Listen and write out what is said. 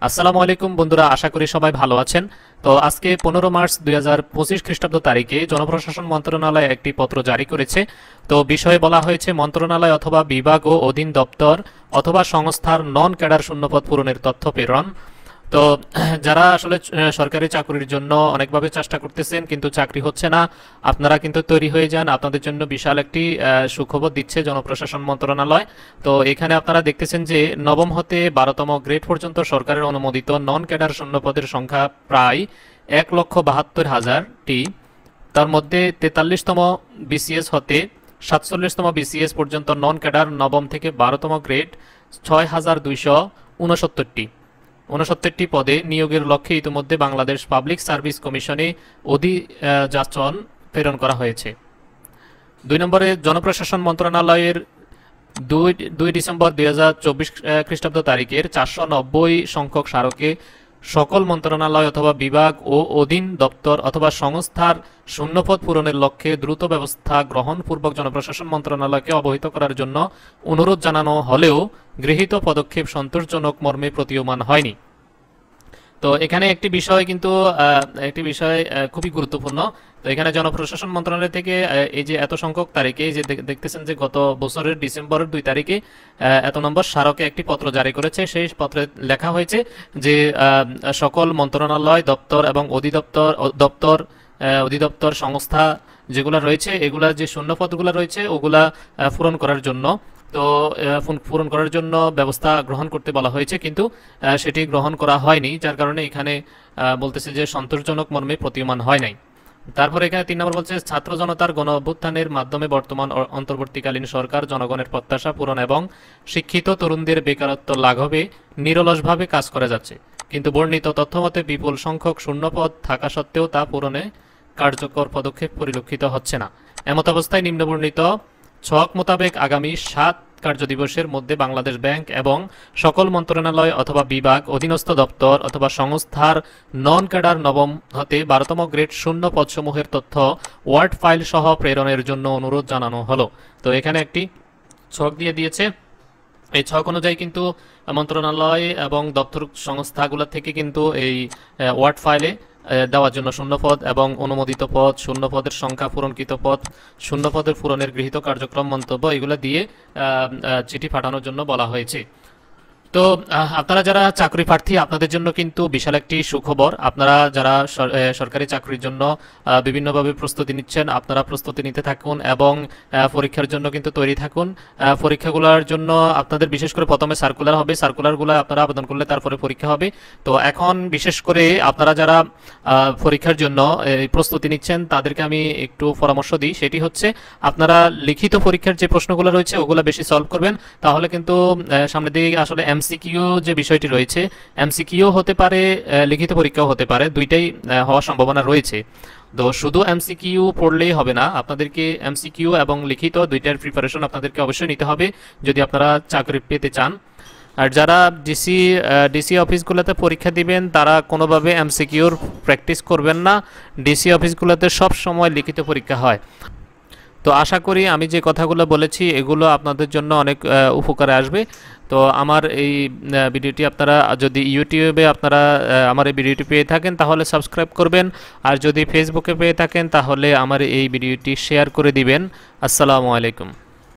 আসসালামু আলাইকুম বন্ধুরা, আশা করি সবাই ভালো আছেন। তো আজকে 15 মার্চ 2025 খ্রিস্টাব্দ তারিখে জনপ্রশাসন মন্ত্রণালয় একটি পত্র জারি করেছে। তো বিষয়ে বলা হয়েছে মন্ত্রণালয় অথবা বিভাগ ও অধীন দপ্তর অথবা সংস্থার নন ক্যাডার শূন্যপদ পূরণের তথ্য প্রেরণ। তো যারা আসলে সরকারি চাকরির জন্য অনেকভাবে চেষ্টা করতেছেন কিন্তু চাকরি হচ্ছে না, আপনারা কিন্তু তৈরি হয়ে যান। আপনাদের জন্য বিশাল একটি সুখবর দিচ্ছে জনপ্রশাসন মন্ত্রণালয়। তো এখানে আপনারা দেখতেছেন যে নবম হতে 12তম গ্রেড পর্যন্ত সরকারের অনুমোদিত নন ক্যাডার শূন্যপদের সংখ্যা প্রায় 1,72,000টি। তার মধ্যে 43তম বিসিএস হতে 47তম বিসিএস পর্যন্ত নন ক্যাডার নবম থেকে 12তম গ্রেড 6,269টি পদে নিয়োগের লক্ষ্যে ইতিমধ্যে বাংলাদেশ পাবলিক সার্ভিস কমিশনে অধিযাচন প্রেরণ করা হয়েছে। 2 নম্বরে জনপ্রশাসন মন্ত্রণালয়ের 2 ডিসেম্বর 2024 খ্রিস্টাব্দ তারিখের 490 সংখ্যক স্মারকে সকল মন্ত্রণালয় অথবা বিভাগ ও অধীন দপ্তর অথবা সংস্থার শূন্যপদ পূরণের লক্ষ্যে দ্রুত ব্যবস্থা গ্রহণপূর্বক জনপ্রশাসন মন্ত্রণালয়কে অবহিত করার জন্য অনুরোধ জানানো হলেও গৃহীত পদক্ষেপ সন্তোষজনক মর্মে প্রতীয়মান হয়নি। তো এখানে একটি বিষয় খুবই গুরুত্বপূর্ণ। তো এখানে জনপ্রশাসন মন্ত্রণালয় থেকে এই যে এত সংখ্যক তারিখে যে দেখতেছেন যে গত বছরের ডিসেম্বরের 2 তারিখে এত নম্বর স্মারকে একটি পত্র জারি করেছে। সেই পত্রে লেখা হয়েছে যে সকল মন্ত্রণালয় দপ্তর এবং অধিদপ্তর সংস্থা যেগুলো রয়েছে এগুলা যে শূন্যপদগুলো রয়েছে ওগুলা পূরণ করার জন্য ব্যবস্থা গ্রহণ করতে বলা হয়েছে, কিন্তু সেটি গ্রহণ করা হয়নি, যার কারণে এখানে বলতেছে যে সন্তোষজনক মর্মে প্রতীয়মান হয় নাই। তারপরে এখানে 3 নম্বর বলছে ছাত্র জনতার গণ অভ্যুত্থানের মাধ্যমে বর্তমান অন্তর্বর্তীকালীন সরকার জনগণের প্রত্যাশা পূরণ এবং শিক্ষিত তরুণদের বেকারত্ব লাঘবে নিরলসভাবে কাজ করে যাচ্ছে, কিন্তু বর্ণিত তথ্যমতে বিপুল সংখ্যক শূন্যপদ থাকা সত্ত্বেও তা পূরণে কার্যকর পদক্ষেপ পরিলক্ষিত হচ্ছে না। এমত অবস্থায় নিম্নবর্ণিত ছক মোতাবেক আগামী 7 কার্যদিবসের মধ্যে বাংলাদেশ ব্যাংক এবং সকল মন্ত্রণালয় অথবা বিভাগ অধীনস্থ দপ্তর অথবা সংস্থার নন ক্যাডার নবম হতে 12তম গ্রেড শূন্য পদসমূহের তথ্য ওয়ার্ড ফাইল সহ প্রেরণের জন্য অনুরোধ জানানো হলো। তো এখানে একটি ছক দিয়ে দিয়েছে। এই ছক অনুযায়ী কিন্তু মন্ত্রণালয় এবং দপ্তর সংস্থাগুলো থেকে কিন্তু এই ওয়ার্ড ফাইলে দেওয়ার জন্য শূন্যপদ এবং অনুমোদিত পদ, শূন্যপদের সংখ্যা, পূরণকৃত পদ, শূন্যপদের পূরণের গৃহীত কার্যক্রম, মন্তব্য এগুলো দিয়ে চিঠি পাঠানোর জন্য বলা হয়েছে। তো আপনারা যারা চাকরি প্রার্থী আপনাদের জন্য কিন্তু বিশাল একটি সুখবর। আপনারা যারা সরকারি চাকরির জন্য বিভিন্নভাবে প্রস্তুতি নিচ্ছেন, আপনারা প্রস্তুতি নিতে থাকুন এবং পরীক্ষার জন্য কিন্তু তৈরি থাকুন। পরীক্ষাগুলোর জন্য আপনাদের বিশেষ করে প্রথমে সার্কুলার হবে, সার্কুলারগুলো আপনারা আবেদন করলে তারপরে পরীক্ষা হবে। তো এখন বিশেষ করে আপনারা যারা পরীক্ষার জন্য প্রস্তুতি নিচ্ছেন তাদেরকে আমি একটু পরামর্শ দিই, সেটি হচ্ছে আপনারা লিখিত পরীক্ষার যে প্রশ্নগুলো রয়েছে ওগুলো বেশি সলভ করবেন, তাহলে কিন্তু সামনের দিকে আসলে এমসিকিউ যে বিষয়টি রয়েছে, এমসিকিউ হতে পারে, লিখিত পরীক্ষাও হতে পারে, দুইটাই হওয়ার সম্ভাবনা রয়েছে। তো শুধু এমসিকিউ পড়লেই হবে না, আপনাদেরকে এমসিকিউ এবং লিখিত দুইটার প্রিপারেশন আপনাদেরকে অবশ্যই নিতে হবে যদি আপনারা চাকরি পেতে চান। আর যারা ডিসি অফিসগুলোতে পরীক্ষা দিবেন তারা কোনোভাবে এমসিকিউর প্র্যাকটিস করবেন না। ডিসি অফিসগুলোতে সব সময় লিখিত পরীক্ষা হয়। তো আশা করি আমি যে কথাগুলো বলেছি এগুলো আপনাদের জন্য অনেক উপকারে আসবে। তো আমার এই ভিডিওটি আপনারা যদি ইউটিউবে আমার এই ভিডিওটি পেয়ে থাকেন তাহলে সাবস্ক্রাইব করবেন, আর যদি ফেসবুকে পেয়ে থাকেন তাহলে আমার এই ভিডিওটি শেয়ার করে দিবেন। আসসালামু আলাইকুম।